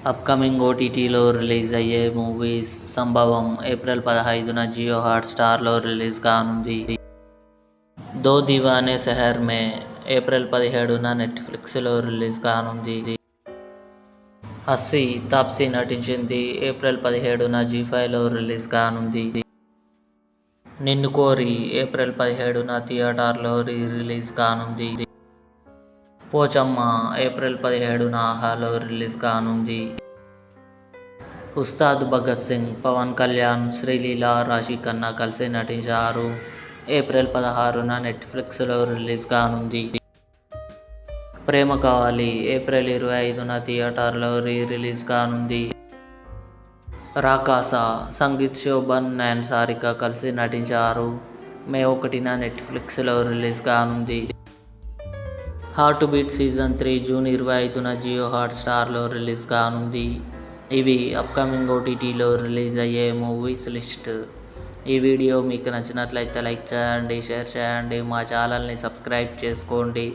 Upcoming ఓటీటీలో release అయ్యే movies. సంభవం ఏప్రిల్ 15న జియో హాట్స్టార్లో రిలీజ్ కానుంది. దో దీవానే సెహర్ మే ఏప్రిల్ 17న నెట్ఫ్లిక్స్లో రిలీజ్ కానుంది. హస్సీ తాప్సీ నటించింది ఏప్రిల్ 17న జీ5లో రిలీజ్ కానుంది. నిన్ను కోరి ఏప్రిల్ 17న థియేటర్లో రిలీజ్ కానుంది. పోచమ్మ ఏప్రిల్ 17న ఆహాలో రిలీజ్ కానుంది. ఉస్తాద్ భగత్ సింగ్ పవన్ కళ్యాణ్, శ్రీలీల, రాశీఖన్నా కలిసి నటించారు. ఏప్రిల్ 16న నెట్ఫ్లిక్స్లో రిలీజ్ కానుంది. ప్రేమ కావాలి ఏప్రిల్ 25న థియేటర్లో రిలీజ్ కానుంది. రాకాస సంగీత్ శోభన్, నయన్ సారిక కలిసి నటించారు. మే 1న నెట్ఫ్లిక్స్లో రిలీజ్ కానుంది. హార్ట్ బీట్ సీజన్ 3 జూన్ 25న జియో హాట్స్టార్లో రిలీజ్ కానుంది. ఇవి అప్కమింగ్ ఓటీటీలో రిలీజ్ అయ్యే మూవీస్ లిస్ట్. ఈ వీడియో మీకు నచ్చినట్లయితే లైక్ చేయండి, షేర్ చేయండి, మా ఛానల్ని సబ్స్క్రైబ్ చేసుకోండి.